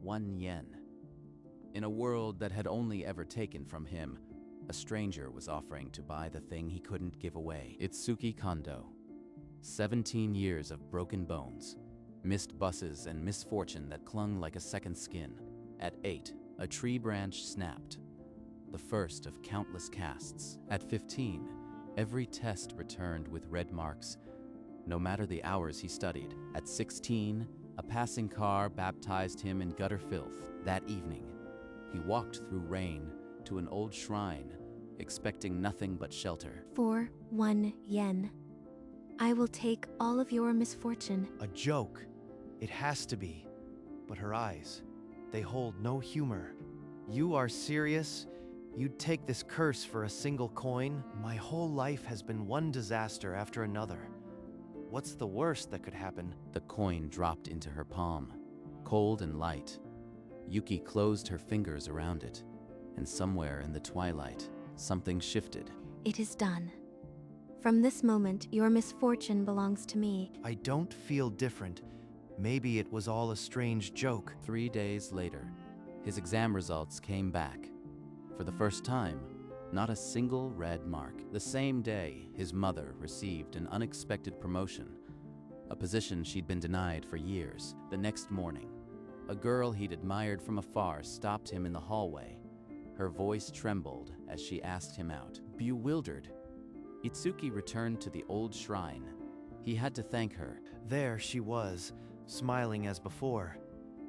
1 yen. In a world that had only ever taken from him, a stranger was offering to buy the thing he couldn't give away. Itsuki Kondo. 17 years of broken bones, missed buses, and misfortune that clung like a second skin. At 8, a tree branch snapped, the first of countless casts. At 15, every test returned with red marks, no matter the hours he studied. At 16, a passing car baptized him in gutter filth. That evening, he walked through rain to an old shrine, expecting nothing but shelter. For 1 yen, I will take all of your misfortune. A joke. It has to be. But her eyes, they hold no humor. You are serious? You'd take this curse for a single coin? My whole life has been one disaster after another. What's the worst that could happen? The coin dropped into her palm, cold and light. Yuki closed her fingers around it, and somewhere in the twilight, something shifted. It is done. From this moment, your misfortune belongs to me. I don't feel different. Maybe it was all a strange joke. 3 days later, his exam results came back. For the first time, not a single red mark. The same day, his mother received an unexpected promotion, a position she'd been denied for years. The next morning, a girl he'd admired from afar stopped him in the hallway. Her voice trembled as she asked him out. Bewildered, Itsuki returned to the old shrine. He had to thank her. There she was, smiling as before,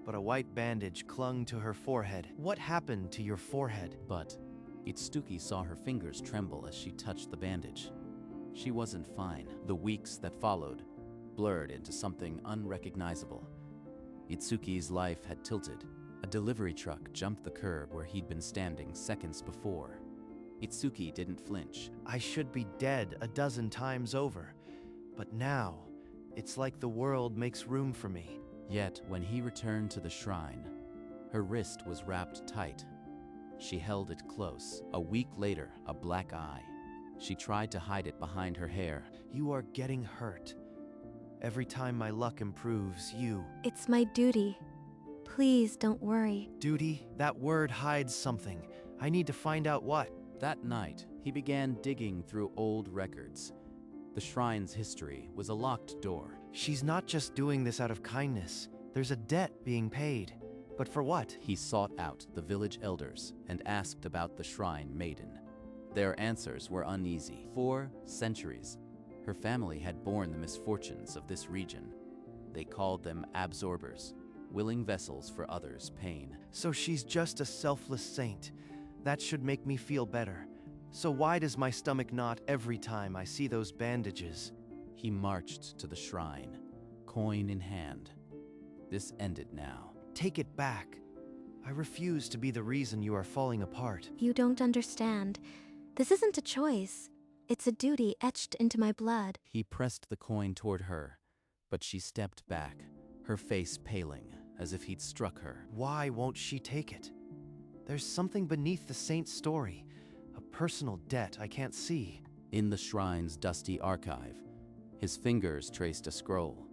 but a white bandage clung to her forehead. What happened to your forehead? But Itsuki saw her fingers tremble as she touched the bandage. She wasn't fine. The weeks that followed blurred into something unrecognizable. Itsuki's life had tilted. A delivery truck jumped the curb where he'd been standing seconds before. Itsuki didn't flinch. I should be dead a dozen times over, but now, it's like the world makes room for me. Yet, when he returned to the shrine, her wrist was wrapped tight. She held it close. A week later, a black eye. She tried to hide it behind her hair. You are getting hurt. Every time my luck improves, you... It's my duty. Please don't worry. Duty? That word hides something. I need to find out what. That night, he began digging through old records. The shrine's history was a locked door. She's not just doing this out of kindness. There's a debt being paid. But for what? He sought out the village elders and asked about the shrine maiden. Their answers were uneasy. 4 centuries, her family had borne the misfortunes of this region. They called them absorbers, willing vessels for others' pain. So she's just a selfless saint. That should make me feel better. So why does my stomach knot every time I see those bandages? He marched to the shrine, coin in hand. This ended now. Take it back. I refuse to be the reason you are falling apart. You don't understand. This isn't a choice. It's a duty etched into my blood. He pressed the coin toward her, but she stepped back, her face paling, as if he'd struck her. Why won't she take it? There's something beneath the saint's story, a personal debt I can't see. In the shrine's dusty archive, his fingers traced a scroll.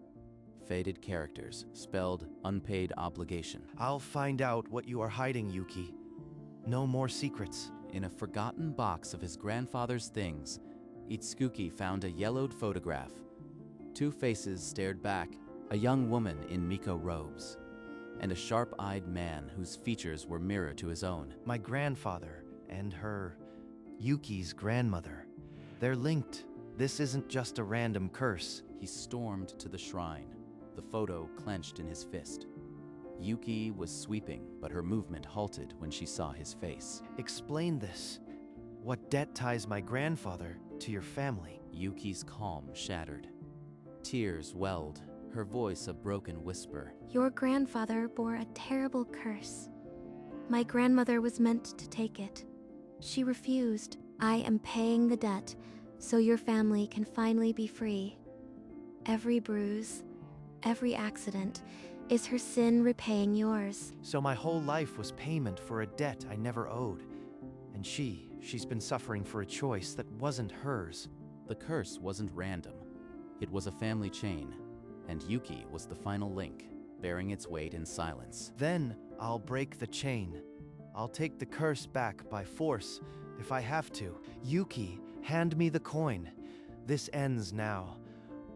Faded characters spelled unpaid obligation. I'll find out what you are hiding, Yuki. No more secrets. In a forgotten box of his grandfather's things, Itsuki found a yellowed photograph. 2 faces stared back, a young woman in Miko robes, and a sharp-eyed man whose features were mirror to his own. My grandfather and her, Yuki's grandmother. They're linked. This isn't just a random curse. He stormed to the shrine, the photo clenched in his fist. Yuki was sweeping, but her movement halted when she saw his face. Explain this. What debt ties my grandfather to your family? Yuki's calm shattered. Tears welled, her voice a broken whisper. Your grandfather bore a terrible curse. My grandmother was meant to take it. She refused. I am paying the debt, so your family can finally be free. Every bruise, every accident, is her sin repaying yours. So my whole life was payment for a debt I never owed. And she's been suffering for a choice that wasn't hers. The curse wasn't random. It was a family chain, and Yuki was the final link, bearing its weight in silence. Then, I'll break the chain. I'll take the curse back by force if I have to. Yuki, hand me the coin. This ends now.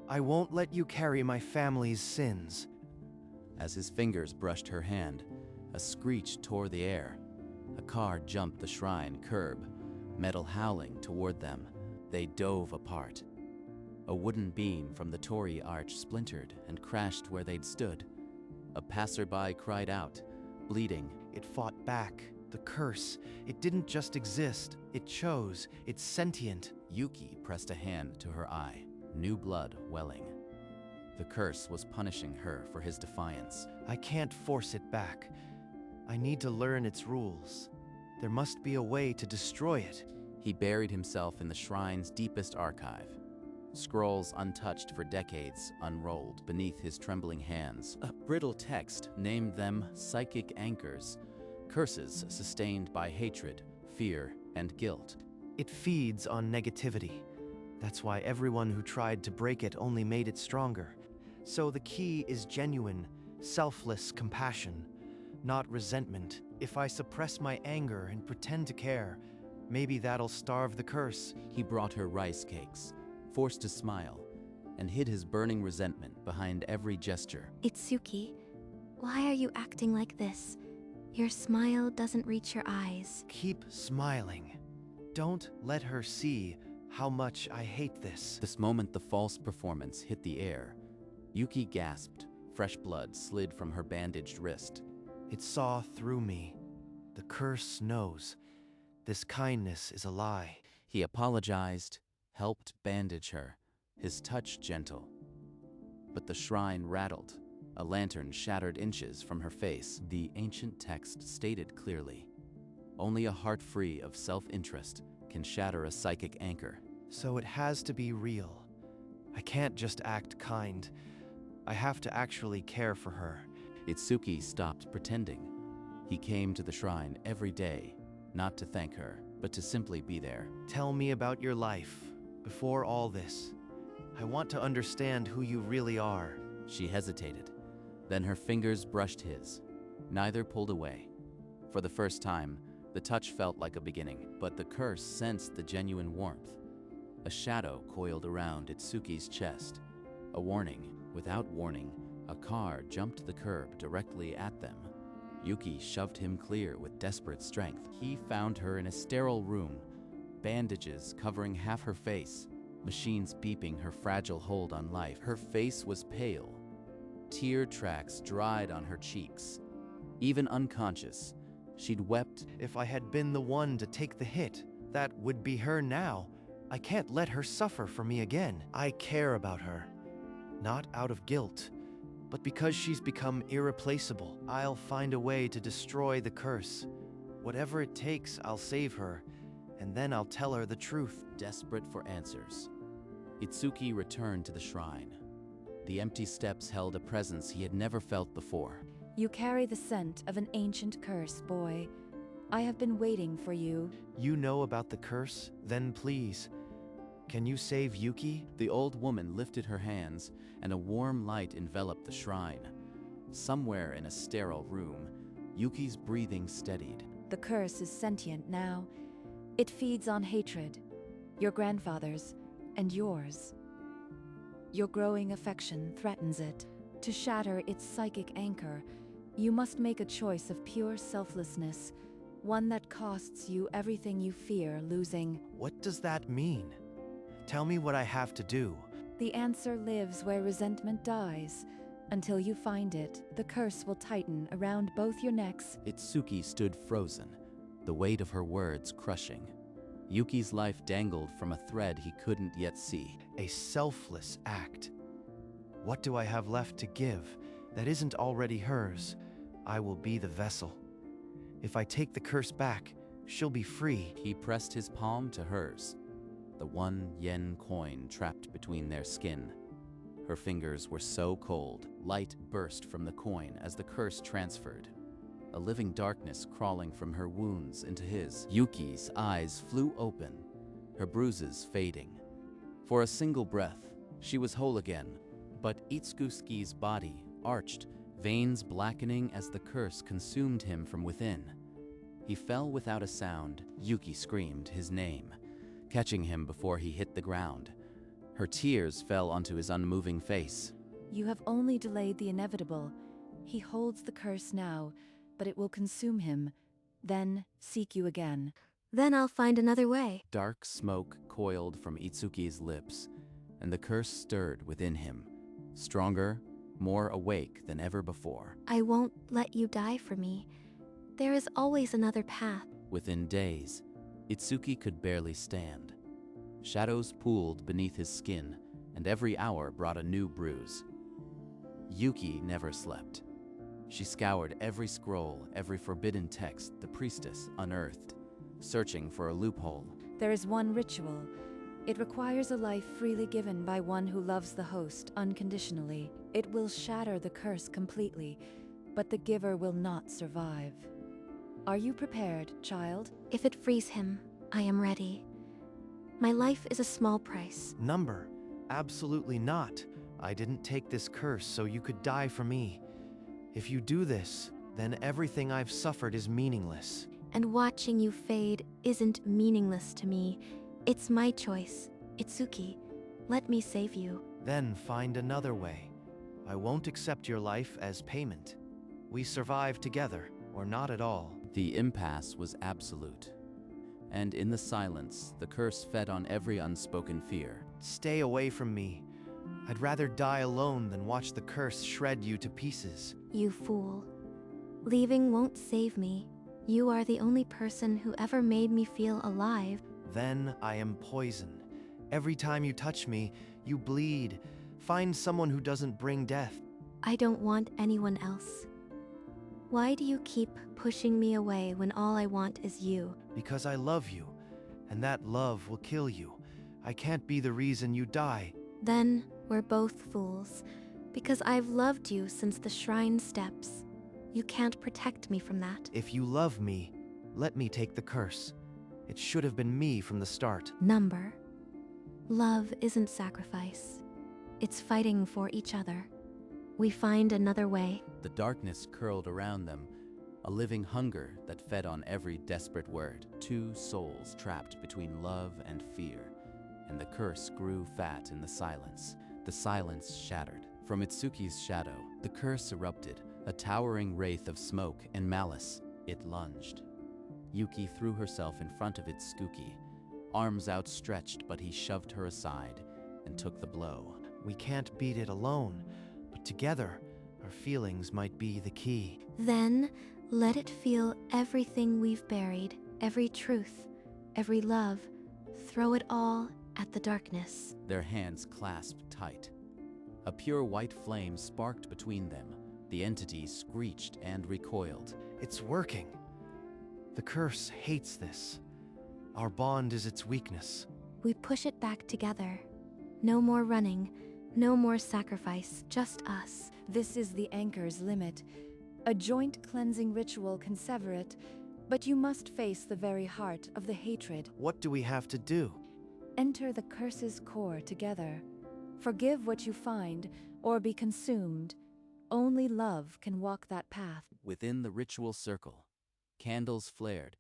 I won't let you carry my family's sins. As his fingers brushed her hand, a screech tore the air. A car jumped the shrine curb, metal howling toward them. They dove apart. A wooden beam from the torii arch splintered and crashed where they'd stood. A passerby cried out, bleeding. It fought back. The curse. It didn't just exist. It chose. It's sentient. Yuki pressed a hand to her eye, new blood welling. The curse was punishing her for his defiance. I can't force it back. I need to learn its rules. There must be a way to destroy it. He buried himself in the shrine's deepest archive. Scrolls untouched for decades unrolled beneath his trembling hands. A brittle text named them psychic anchors, curses sustained by hatred, fear, and guilt. It feeds on negativity. That's why everyone who tried to break it only made it stronger. So the key is genuine, selfless compassion, not resentment. If I suppress my anger and pretend to care, maybe that'll starve the curse. He brought her rice cakes, forced to smile, and hid his burning resentment behind every gesture. Itsuki, why are you acting like this? Your smile doesn't reach your eyes. Keep smiling. Don't let her see how much I hate this. This moment the false performance hit the air. Yuki gasped. Fresh blood slid from her bandaged wrist. It saw through me. The curse knows. This kindness is a lie. He apologized, helped bandage her, his touch gentle. But the shrine rattled. A lantern shattered inches from her face. The ancient text stated clearly, only a heart free of self-interest can shatter a psychic anchor. So it has to be real. I can't just act kind. I have to actually care for her. Itsuki stopped pretending. He came to the shrine every day, not to thank her, but to simply be there. Tell me about your life, before all this. I want to understand who you really are. She hesitated. Then her fingers brushed his. Neither pulled away. For the first time, the touch felt like a beginning, but the curse sensed the genuine warmth. A shadow coiled around Itsuki's chest. A warning. Without warning, a car jumped the curb directly at them. Yuki shoved him clear with desperate strength. He found her in a sterile room, bandages covering half her face, machines beeping her fragile hold on life. Her face was pale. Tear tracks dried on her cheeks. Even unconscious, she'd wept. If I had been the one to take the hit, that would be her now. I can't let her suffer for me again. I care about her. Not out of guilt, but because she's become irreplaceable. I'll find a way to destroy the curse. Whatever it takes, I'll save her, and then I'll tell her the truth. Desperate for answers, Itsuki returned to the shrine. The empty steps held a presence he had never felt before. You carry the scent of an ancient curse, boy. I have been waiting for you. You know about the curse? Then please, can you save Yuki? The old woman lifted her hands, and a warm light enveloped the shrine. Somewhere in a sterile room, Yuki's breathing steadied. The curse is sentient now. It feeds on hatred, your grandfather's and yours. Your growing affection threatens it. To shatter its psychic anchor, you must make a choice of pure selflessness, one that costs you everything you fear losing. What does that mean? Tell me what I have to do. The answer lives where resentment dies. Until you find it, the curse will tighten around both your necks. Itsuki stood frozen, the weight of her words crushing. Yuki's life dangled from a thread he couldn't yet see. A selfless act. What do I have left to give that isn't already hers? I will be the vessel. If I take the curse back, she'll be free. He pressed his palm to hers, the 1 yen coin trapped between their skin. Her fingers were so cold, light burst from the coin as the curse transferred. A living darkness crawling from her wounds into his. Yuki's eyes flew open, her bruises fading. For a single breath, she was whole again, but Itsuki's body arched, veins blackening as the curse consumed him from within. He fell without a sound. Yuki screamed his name, catching him before he hit the ground. Her tears fell onto his unmoving face. You have only delayed the inevitable. He holds the curse now, but it will consume him, then seek you again. Then I'll find another way. Dark smoke coiled from Itsuki's lips, and the curse stirred within him, stronger, more awake than ever before. I won't let you die for me. There is always another path. Within days, Itsuki could barely stand. Shadows pooled beneath his skin, and every hour brought a new bruise. Yuki never slept. She scoured every scroll, every forbidden text the priestess unearthed, searching for a loophole. There is one ritual. It requires a life freely given by one who loves the host unconditionally. It will shatter the curse completely, but the giver will not survive. Are you prepared, child? If it frees him, I am ready. My life is a small price. Number? Absolutely not. I didn't take this curse so you could die for me. If you do this, then everything I've suffered is meaningless. And watching you fade isn't meaningless to me. It's my choice. Itsuki, let me save you. Then find another way. I won't accept your life as payment. We survive together, or not at all. The impasse was absolute. And in the silence, the curse fed on every unspoken fear. Stay away from me. I'd rather die alone than watch the curse shred you to pieces. You fool. Leaving won't save me. You are the only person who ever made me feel alive. Then I am poison. Every time you touch me, you bleed. Find someone who doesn't bring death. I don't want anyone else. Why do you keep pushing me away when all I want is you? Because I love you, and that love will kill you. I can't be the reason you die. Then we're both fools, because I've loved you since the shrine steps. You can't protect me from that. If you love me, let me take the curse. It should have been me from the start. Number. Love isn't sacrifice. It's fighting for each other. We find another way. The darkness curled around them, a living hunger that fed on every desperate word. Two souls trapped between love and fear, and the curse grew fat in the silence. The silence shattered. From Itsuki's shadow, the curse erupted, a towering wraith of smoke and malice. It lunged. Yuki threw herself in front of Itsuki, arms outstretched, but he shoved her aside and took the blow. We can't beat it alone, but together, our feelings might be the key. Then, let it feel everything we've buried, every truth, every love. Throw it all at the darkness. Their hands clasped tight. A pure white flame sparked between them. The entity screeched and recoiled. It's working. The curse hates this. Our bond is its weakness. We push it back together. No more running, no more sacrifice, just us. This is the anchor's limit. A joint cleansing ritual can sever it, but you must face the very heart of the hatred. What do we have to do? Enter the curse's core together. Forgive what you find, or be consumed. Only love can walk that path. Within the ritual circle, candles flared.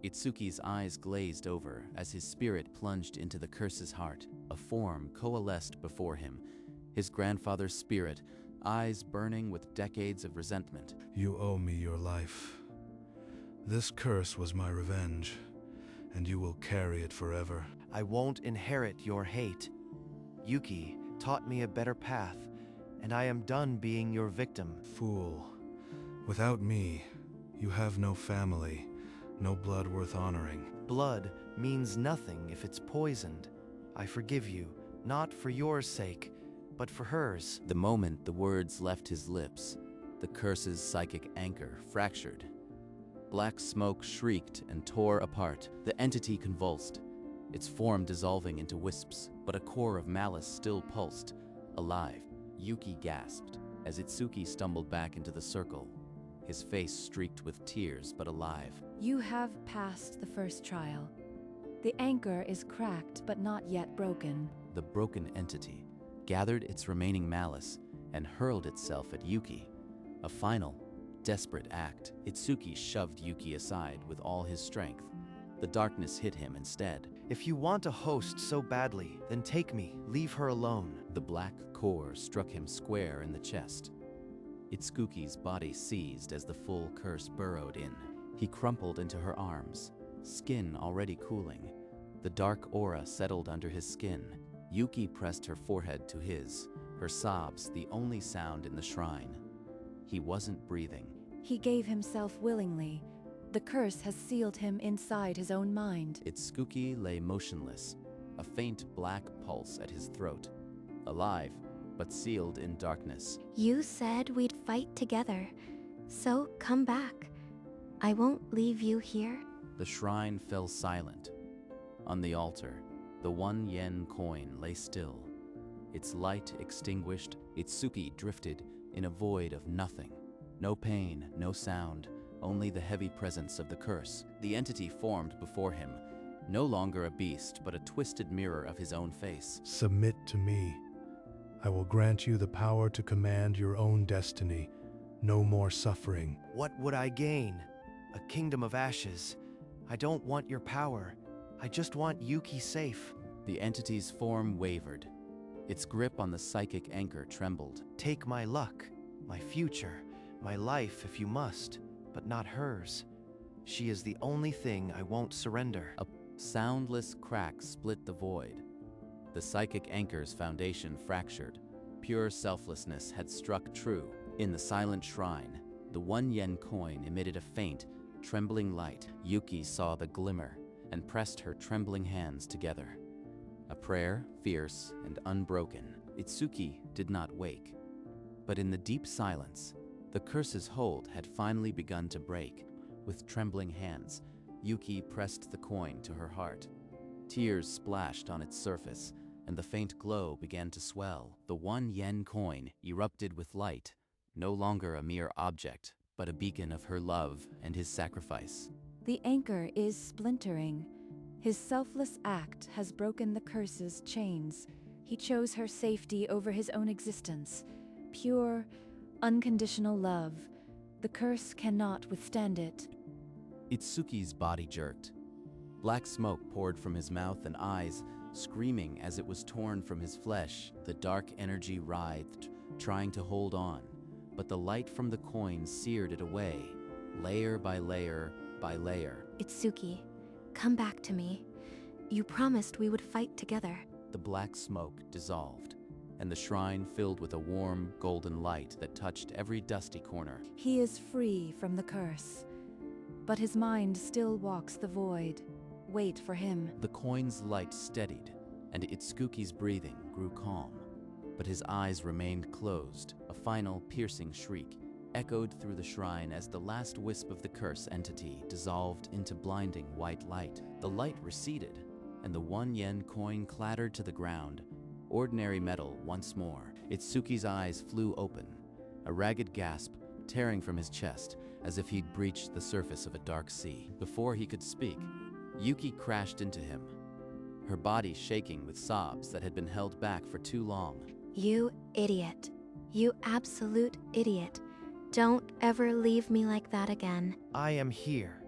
Itsuki's eyes glazed over as his spirit plunged into the curse's heart. A form coalesced before him, his grandfather's spirit, eyes burning with decades of resentment. You owe me your life. This curse was my revenge, and you will carry it forever. I won't inherit your hate. Yuki taught me a better path, and I am done being your victim. Fool. Without me, you have no family, no blood worth honoring. Blood means nothing if it's poisoned. I forgive you, not for your sake, but for hers. The moment the words left his lips, the curse's psychic anchor fractured. Black smoke shrieked and tore apart. The entity convulsed, its form dissolving into wisps, but a core of malice still pulsed, alive. Yuki gasped as Itsuki stumbled back into the circle, his face streaked with tears but alive. You have passed the first trial. The anchor is cracked but not yet broken. The broken entity gathered its remaining malice and hurled itself at Yuki. A final, desperate act, Itsuki shoved Yuki aside with all his strength. The darkness hit him instead. If you want a host so badly, then take me. Leave her alone. The black core struck him square in the chest. Itsuki's body seized as the full curse burrowed in. He crumpled into her arms, skin already cooling. The dark aura settled under his skin. Yuki pressed her forehead to his, her sobs the only sound in the shrine. He wasn't breathing. He gave himself willingly. The curse has sealed him inside his own mind. Itsuki lay motionless, a faint black pulse at his throat. Alive, but sealed in darkness. You said we'd fight together, so come back. I won't leave you here. The shrine fell silent. On the altar, the 1 yen coin lay still. Its light extinguished, Itsuki drifted in a void of nothing. No pain, no sound, only the heavy presence of the curse. The entity formed before him, no longer a beast, but a twisted mirror of his own face. Submit to me. I will grant you the power to command your own destiny. No more suffering. What would I gain? A kingdom of ashes. I don't want your power. I just want Yuki safe. The entity's form wavered. Its grip on the psychic anchor trembled. Take my luck, my future, my life if you must, but not hers. She is the only thing I won't surrender. A soundless crack split the void. The psychic anchor's foundation fractured. Pure selflessness had struck true. In the silent shrine, the 1 yen coin emitted a faint, trembling light. Yuki saw the glimmer and pressed her trembling hands together. A prayer, fierce and unbroken. Itsuki did not wake. But in the deep silence, the curse's hold had finally begun to break. With trembling hands, Yuki pressed the coin to her heart. Tears splashed on its surface, and the faint glow began to swell. The 1 yen coin erupted with light, no longer a mere object, but a beacon of her love and his sacrifice. The anchor is splintering. His selfless act has broken the curse's chains. He chose her safety over his own existence. Pure, unconditional love. The curse cannot withstand it. Itsuki's body jerked. Black smoke poured from his mouth and eyes, screaming as it was torn from his flesh. The dark energy writhed, trying to hold on, but the light from the coin seared it away, layer by layer by layer. Itsuki, come back to me. You promised we would fight together. The black smoke dissolved, and the shrine filled with a warm, golden light that touched every dusty corner. He is free from the curse, but his mind still walks the void. Wait for him. The coin's light steadied, and Itsuki's breathing grew calm, but his eyes remained closed. A final, piercing shriek echoed through the shrine as the last wisp of the curse entity dissolved into blinding white light. The light receded, and the 1 yen coin clattered to the ground, ordinary metal once more. Itsuki's eyes flew open, a ragged gasp tearing from his chest as if he'd breached the surface of a dark sea. Before he could speak, Yuki crashed into him, her body shaking with sobs that had been held back for too long. You idiot. You absolute idiot. Don't ever leave me like that again. I am here.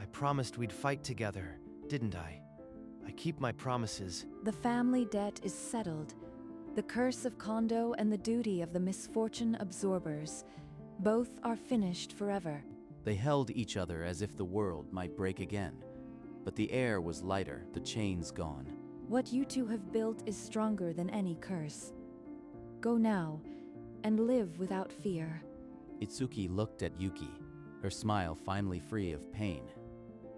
I promised we'd fight together, didn't I? I keep my promises. The family debt is settled. The curse of Kondo and the duty of the Misfortune absorbers. Both are finished forever. They held each other as if the world might break again. But the air was lighter, the chains gone. What you two have built is stronger than any curse. Go now, and live without fear. Itsuki looked at Yuki, her smile finally free of pain.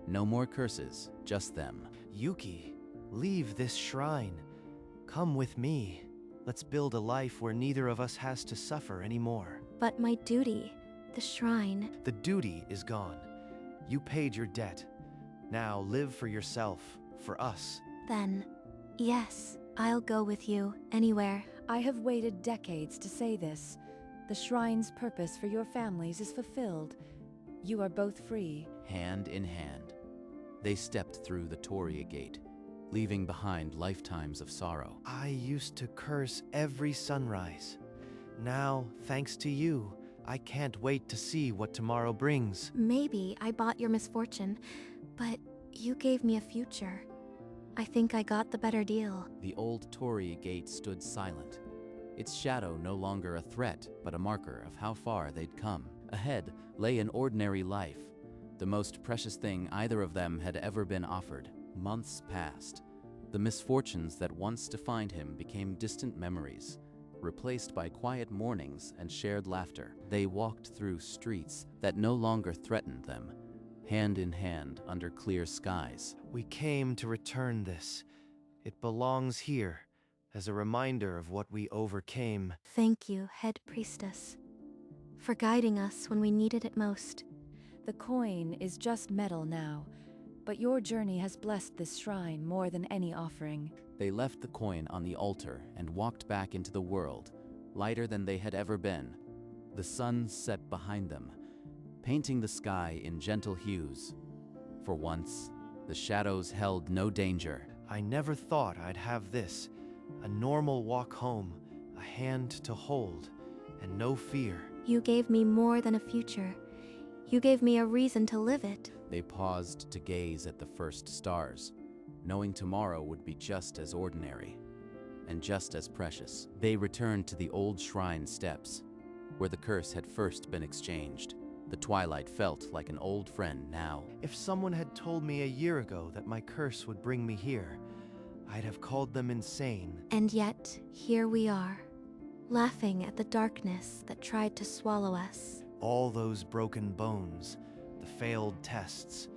No more curses, just them. Yuki, leave this shrine. Come with me. Let's build a life where neither of us has to suffer anymore. But my duty, the shrine. The duty is gone. You paid your debt. Now live for yourself, for us. Then, yes, I'll go with you, anywhere. I have waited decades to say this. The shrine's purpose for your families is fulfilled. You are both free. Hand in hand, they stepped through the Toria gate, leaving behind lifetimes of sorrow. I used to curse every sunrise. Now, thanks to you, I can't wait to see what tomorrow brings. Maybe I bought your misfortune, but you gave me a future. I think I got the better deal. The old Torii gate stood silent, its shadow no longer a threat, but a marker of how far they'd come. Ahead lay an ordinary life, the most precious thing either of them had ever been offered. Months passed. The misfortunes that once defined him became distant memories, replaced by quiet mornings and shared laughter. They walked through streets that no longer threatened them, hand in hand under clear skies. We came to return this. It belongs here, as a reminder of what we overcame. Thank you, Head Priestess, for guiding us when we needed it most. The coin is just metal now, but your journey has blessed this shrine more than any offering. They left the coin on the altar and walked back into the world, lighter than they had ever been. The sun set behind them, painting the sky in gentle hues. For once, the shadows held no danger. I never thought I'd have this. A normal walk home, a hand to hold, and no fear. You gave me more than a future. You gave me a reason to live it. They paused to gaze at the first stars, knowing tomorrow would be just as ordinary and just as precious. They returned to the old shrine steps, where the curse had first been exchanged. The twilight felt like an old friend now. If someone had told me a year ago that my curse would bring me here, I'd have called them insane. And yet, here we are, laughing at the darkness that tried to swallow us. All those broken bones, the failed tests,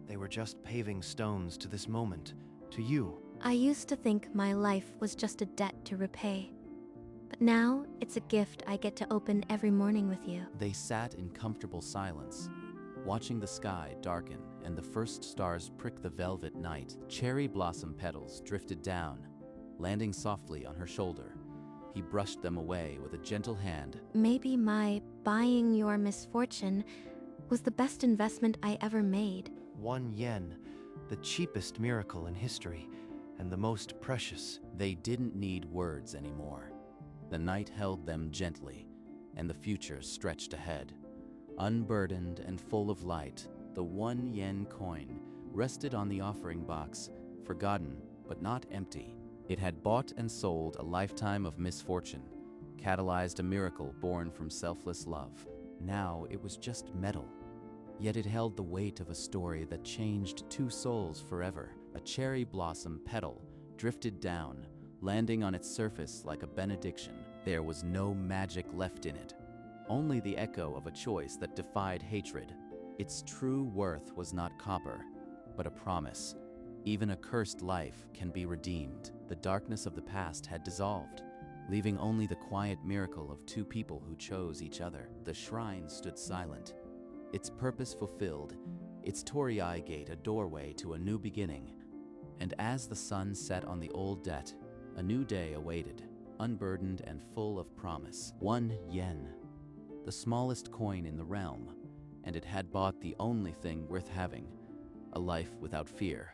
they were just paving stones to this moment, to you. I used to think my life was just a debt to repay. But now, it's a gift I get to open every morning with you. They sat in comfortable silence, watching the sky darken and the first stars prick the velvet night. Cherry blossom petals drifted down, landing softly on her shoulder. He brushed them away with a gentle hand. Maybe my buying your misfortune was the best investment I ever made. 1 yen, the cheapest miracle in history, and the most precious. They didn't need words anymore. The night held them gently, and the future stretched ahead. Unburdened and full of light, the 1 yen coin rested on the offering box, forgotten but not empty. It had bought and sold a lifetime of misfortune, catalyzed a miracle born from selfless love. Now it was just metal, yet it held the weight of a story that changed 2 souls forever. A cherry blossom petal drifted down, landing on its surface like a benediction. There was no magic left in it, only the echo of a choice that defied hatred. Its true worth was not copper, but a promise. Even a cursed life can be redeemed. The darkness of the past had dissolved, leaving only the quiet miracle of 2 people who chose each other. The shrine stood silent, its purpose fulfilled, its Torii gate a doorway to a new beginning. And as the sun set on the old debt, a new day awaited, unburdened and full of promise. 1 yen, the smallest coin in the realm, and it had bought the only thing worth having, a life without fear.